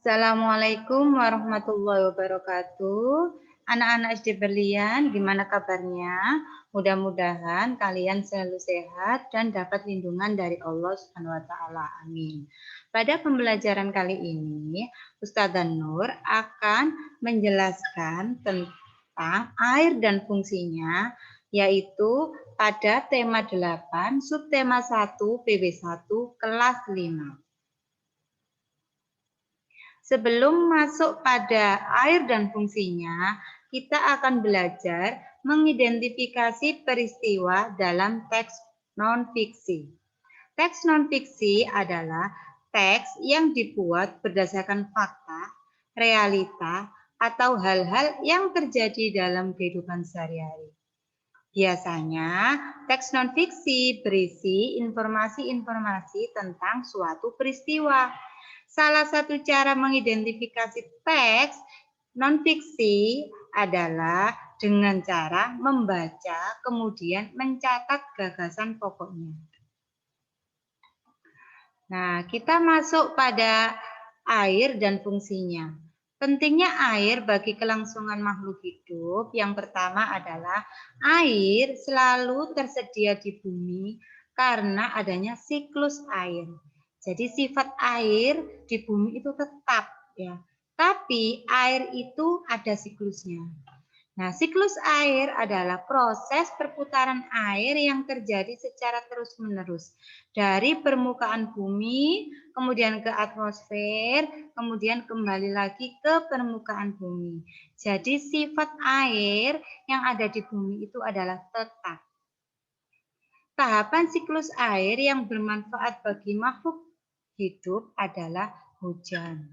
Assalamualaikum warahmatullahi wabarakatuh. Anak-anak SD Berlian, gimana kabarnya? Mudah-mudahan kalian selalu sehat dan dapat lindungan dari Allah Subhanahu wa taala. Amin. Pada pembelajaran kali ini, Ustazah Nur akan menjelaskan tentang air dan fungsinya, yaitu pada tema 8, subtema 1, PB1, kelas 5. Sebelum masuk pada air dan fungsinya, kita akan belajar mengidentifikasi peristiwa dalam teks non-fiksi. Teks non-fiksi adalah teks yang dibuat berdasarkan fakta, realita, atau hal-hal yang terjadi dalam kehidupan sehari-hari. Biasanya, teks non-fiksi berisi informasi-informasi tentang suatu peristiwa. Salah satu cara mengidentifikasi teks non-fiksi adalah dengan cara membaca, kemudian mencatat gagasan pokoknya. Nah, kita masuk pada air dan fungsinya. Pentingnya air bagi kelangsungan makhluk hidup, yang pertama adalah air selalu tersedia di bumi karena adanya siklus air. Jadi sifat air di bumi itu tetap ya. Tapi air itu ada siklusnya. Nah, siklus air adalah proses perputaran air yang terjadi secara terus-menerus dari permukaan bumi, kemudian ke atmosfer, kemudian kembali lagi ke permukaan bumi. Jadi sifat air yang ada di bumi itu adalah tetap. Tahapan siklus air yang bermanfaat bagi makhluk hidup adalah hujan.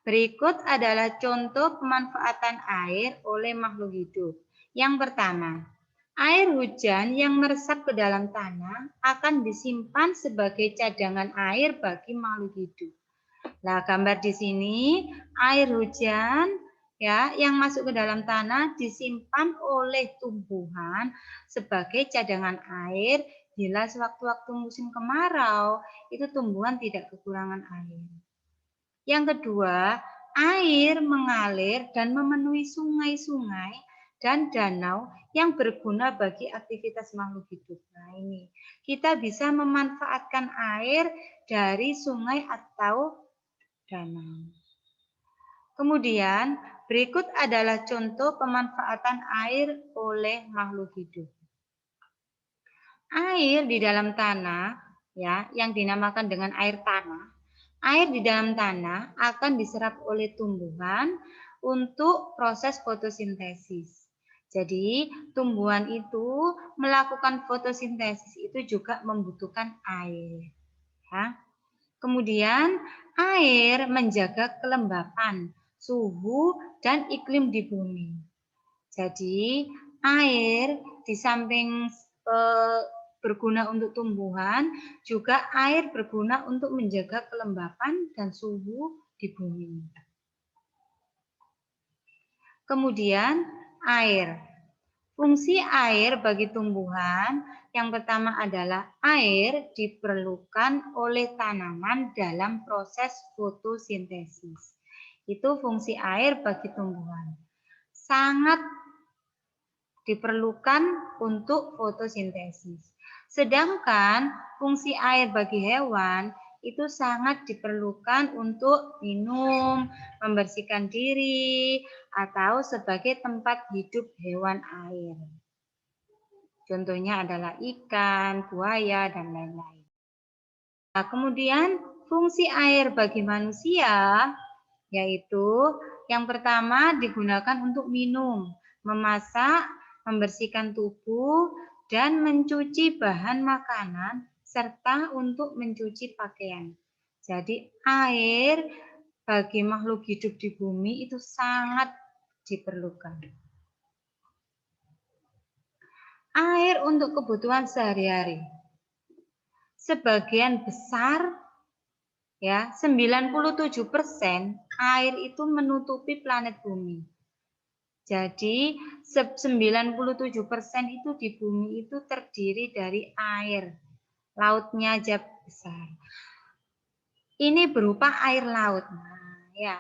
Berikut adalah contoh pemanfaatan air oleh makhluk hidup. Yang pertama, air hujan yang meresap ke dalam tanah akan disimpan sebagai cadangan air bagi makhluk hidup. Nah, gambar di sini air hujan ya yang masuk ke dalam tanah disimpan oleh tumbuhan sebagai cadangan air bila sewaktu-waktu musim kemarau itu tumbuhan tidak kekurangan air. Yang kedua, air mengalir dan memenuhi sungai-sungai dan danau yang berguna bagi aktivitas makhluk hidup. Nah, ini kita bisa memanfaatkan air dari sungai atau danau. Kemudian, berikut adalah contoh pemanfaatan air oleh makhluk hidup. Air di dalam tanah ya, yang dinamakan dengan air tanah. Air di dalam tanah akan diserap oleh tumbuhan untuk proses fotosintesis. Jadi, tumbuhan itu melakukan fotosintesis itu juga membutuhkan air. Ya. Kemudian, air menjaga kelembapan, suhu, dan iklim di bumi. Jadi, air di samping berguna untuk tumbuhan, juga air berguna untuk menjaga kelembapan dan suhu di bumi. Kemudian air. Fungsi air bagi tumbuhan yang pertama adalah air diperlukan oleh tanaman dalam proses fotosintesis. Itu fungsi air bagi tumbuhan. Sangat diperlukan untuk fotosintesis. Sedangkan fungsi air bagi hewan itu sangat diperlukan untuk minum, membersihkan diri, atau sebagai tempat hidup hewan air. Contohnya adalah ikan, buaya, dan lain-lain. Nah, kemudian fungsi air bagi manusia yaitu yang pertama digunakan untuk minum, memasak, membersihkan tubuh, dan mencuci bahan makanan, serta untuk mencuci pakaian. Jadi air bagi makhluk hidup di bumi itu sangat diperlukan. Air untuk kebutuhan sehari-hari. Sebagian besar ya, 97% air itu menutupi planet bumi. Jadi 97% itu di bumi itu terdiri dari air. Lautnya aja besar. Ini berupa air laut. Nah, ya.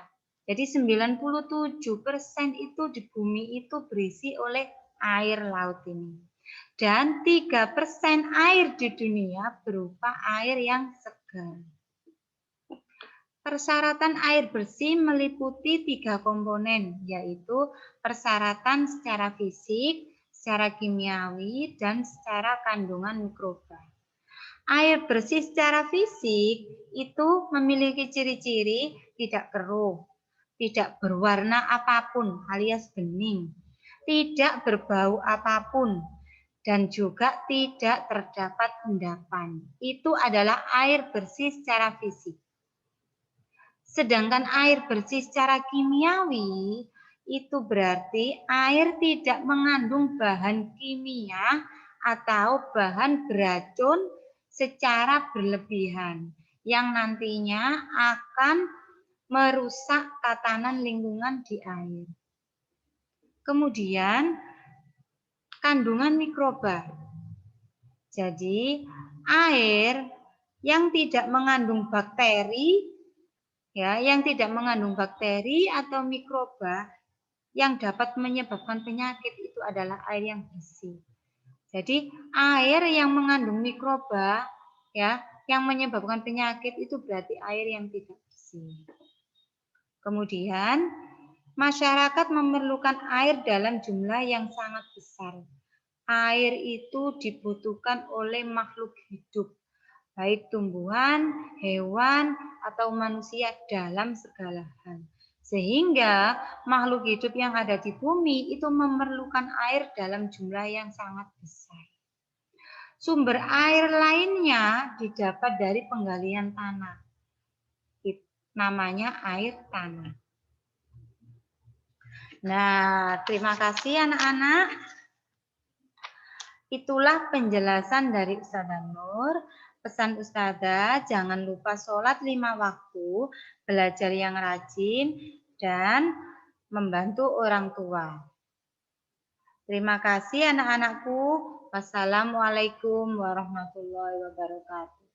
Jadi 97% itu di bumi itu berisi oleh air laut ini. Dan 3% air di dunia berupa air yang segar. Persyaratan air bersih meliputi 3 komponen, yaitu persyaratan secara fisik, secara kimiawi, dan secara kandungan mikroba. Air bersih secara fisik itu memiliki ciri-ciri tidak keruh, tidak berwarna apapun alias bening, tidak berbau apapun, dan juga tidak terdapat endapan. Itu adalah air bersih secara fisik. Sedangkan air bersih secara kimiawi itu berarti air tidak mengandung bahan kimia atau bahan beracun secara berlebihan yang nantinya akan merusak tatanan lingkungan di air. Kemudian kandungan mikroba. Jadi air yang tidak mengandung bakteri yang tidak mengandung bakteri atau mikroba yang dapat menyebabkan penyakit itu adalah air yang bersih. Jadi air yang mengandung mikroba yang menyebabkan penyakit itu berarti air yang tidak bersih. Kemudian masyarakat memerlukan air dalam jumlah yang sangat besar. Air itu dibutuhkan oleh makhluk hidup, baik tumbuhan, hewan, atau manusia dalam segala hal. Sehingga makhluk hidup yang ada di bumi itu memerlukan air dalam jumlah yang sangat besar. Sumber air lainnya didapat dari penggalian tanah. Namanya air tanah. Nah, terima kasih anak-anak. Itulah penjelasan dari Ustazah Nur. Pesan Ustazah, jangan lupa sholat 5 waktu, belajar yang rajin, dan membantu orang tua. Terima kasih anak-anakku. Wassalamualaikum warahmatullahi wabarakatuh.